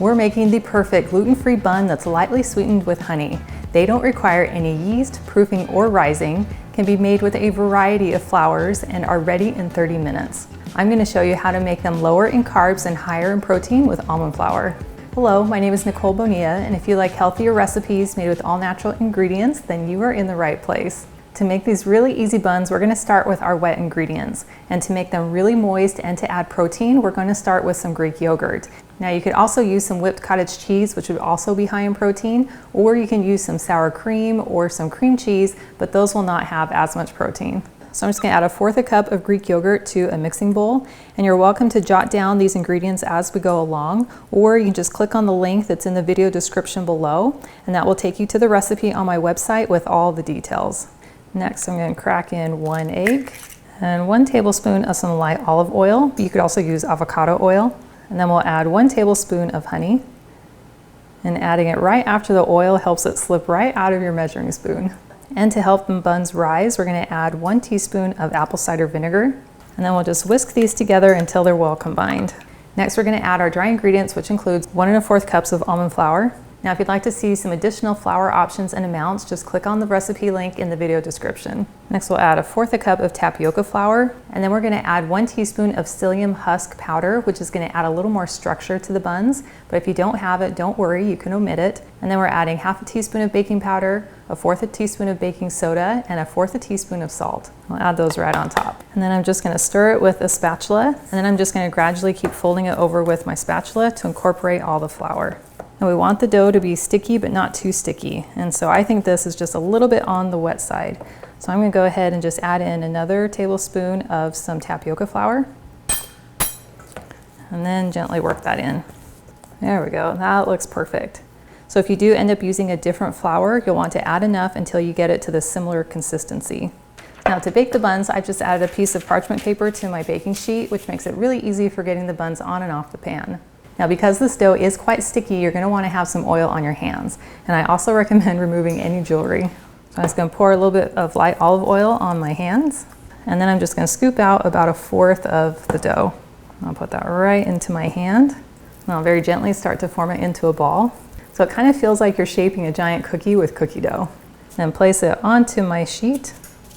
We're making the perfect gluten-free bun that's lightly sweetened with honey. They don't require any yeast, proofing, or rising, can be made with a variety of flours, and are ready in 30 minutes. I'm going to show you how to make them lower in carbs and higher in protein with almond flour. Hello, my name is Nicole Bonilla, and if you like healthier recipes made with all natural ingredients, then you are in the right place. To make these really easy buns, we're going to start with our wet ingredients. And to make them really moist and to add protein, we're going to start with some Greek yogurt. Now you could also use some whipped cottage cheese, which would also be high in protein, or you can use some sour cream or some cream cheese, but those will not have as much protein. So I'm just going to add 1/4 cup of Greek yogurt to a mixing bowl, and you're welcome to jot down these ingredients as we go along, or you can just click on the link that's in the video description below, and that will take you to the recipe on my website with all the details. Next, I'm going to crack in 1 egg and 1 tablespoon of some light olive oil, but you could also use avocado oil. And then we'll add 1 tablespoon of honey. And adding it right after the oil helps it slip right out of your measuring spoon. And to help the buns rise, we're going to add 1 teaspoon of apple cider vinegar. And then we'll just whisk these together until they're well combined. Next, we're going to add our dry ingredients, which includes 1 1/4 cups of almond flour. Now, if you'd like to see some additional flour options and amounts, just click on the recipe link in the video description. Next, we'll add 1/4 cup of tapioca flour, and then we're going to add 1 teaspoon of psyllium husk powder, which is going to add a little more structure to the buns. But if you don't have it, don't worry, you can omit it. And then we're adding 1/2 teaspoon of baking powder, 1/4 teaspoon of baking soda, and 1/4 teaspoon of salt. I'll add those right on top. And then I'm just going to stir it with a spatula, and then I'm just going to gradually keep folding it over with my spatula to incorporate all the flour. And we want the dough to be sticky, but not too sticky. And so I think this is just a little bit on the wet side. So I'm going to go ahead and just add in another tablespoon of some tapioca flour. And then gently work that in. There we go, that looks perfect. So if you do end up using a different flour, you'll want to add enough until you get it to the similar consistency. Now to bake the buns, I've just added a piece of parchment paper to my baking sheet, which makes it really easy for getting the buns on and off the pan. Now, because this dough is quite sticky, you're going to want to have some oil on your hands. And I also recommend removing any jewelry. So I'm just going to pour a little bit of light olive oil on my hands. And then I'm just going to scoop out about 1/4 of the dough. I'll put that right into my hand. And I'll very gently start to form it into a ball. So it kind of feels like you're shaping a giant cookie with cookie dough. Then place it onto my sheet.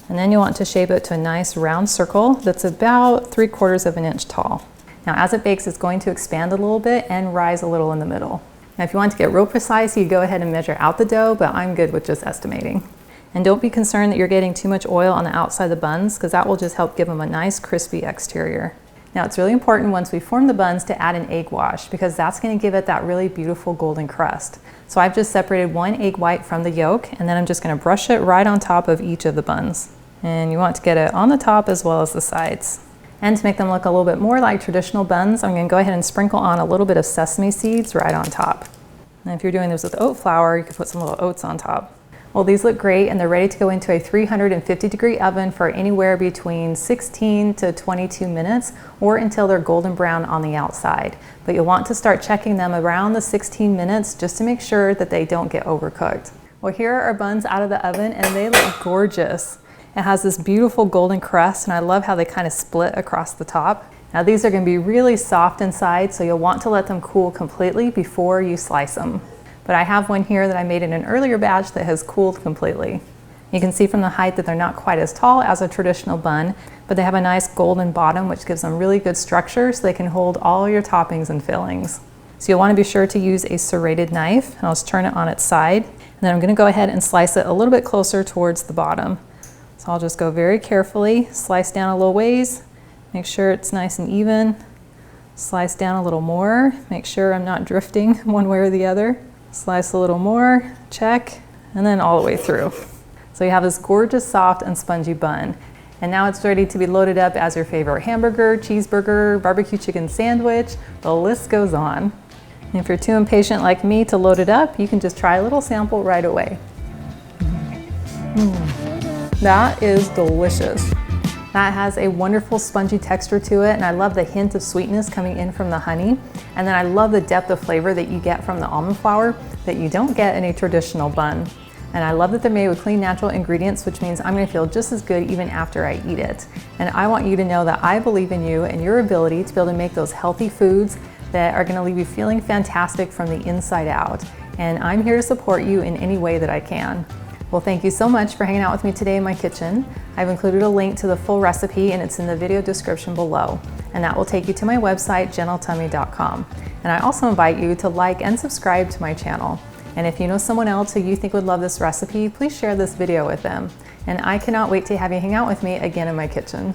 And then you want to shape it to a nice round circle that's about 3/4 of an inch tall. Now as it bakes, it's going to expand a little bit and rise a little in the middle. Now if you want to get real precise, you go ahead and measure out the dough, but I'm good with just estimating. And don't be concerned that you're getting too much oil on the outside of the buns, because that will just help give them a nice crispy exterior. Now it's really important once we form the buns to add an egg wash, because that's going to give it that really beautiful golden crust. So I've just separated 1 egg white from the yolk, and then I'm just going to brush it right on top of each of the buns. And you want to get it on the top as well as the sides. And to make them look a little bit more like traditional buns, I'm going to go ahead and sprinkle on a little bit of sesame seeds right on top. And if you're doing this with oat flour, you could put some little oats on top. Well, these look great, and they're ready to go into a 350-degree oven for anywhere between 16 to 22 minutes, or until they're golden brown on the outside. But you'll want to start checking them around the 16 minutes just to make sure that they don't get overcooked. Well, here are our buns out of the oven, and they look gorgeous. It has this beautiful golden crust, and I love how they kind of split across the top. Now these are going to be really soft inside, so you'll want to let them cool completely before you slice them. But I have one here that I made in an earlier batch that has cooled completely. You can see from the height that they're not quite as tall as a traditional bun, but they have a nice golden bottom, which gives them really good structure so they can hold all your toppings and fillings. So you'll want to be sure to use a serrated knife, and I'll just turn it on its side. And then I'm going to go ahead and slice it a little bit closer towards the bottom. So I'll just go very carefully, slice down a little ways, make sure it's nice and even, slice down a little more, make sure I'm not drifting one way or the other, slice a little more, check, and then all the way through. So you have this gorgeous, soft, and spongy bun. And now it's ready to be loaded up as your favorite hamburger, cheeseburger, barbecue chicken sandwich, the list goes on. And if you're too impatient like me to load it up, you can just try a little sample right away. That is delicious. That has a wonderful spongy texture to it, and I love the hint of sweetness coming in from the honey. And then I love the depth of flavor that you get from the almond flour that you don't get in a traditional bun. And I love that they're made with clean, natural ingredients, which means I'm going to feel just as good even after I eat it. And I want you to know that I believe in you and your ability to be able to make those healthy foods that are gonna leave you feeling fantastic from the inside out. And I'm here to support you in any way that I can. Well, thank you so much for hanging out with me today in my kitchen. I've included a link to the full recipe and it's in the video description below. And that will take you to my website, gentletummy.com. And I also invite you to like and subscribe to my channel. And if you know someone else who you think would love this recipe, please share this video with them. And I cannot wait to have you hang out with me again in my kitchen.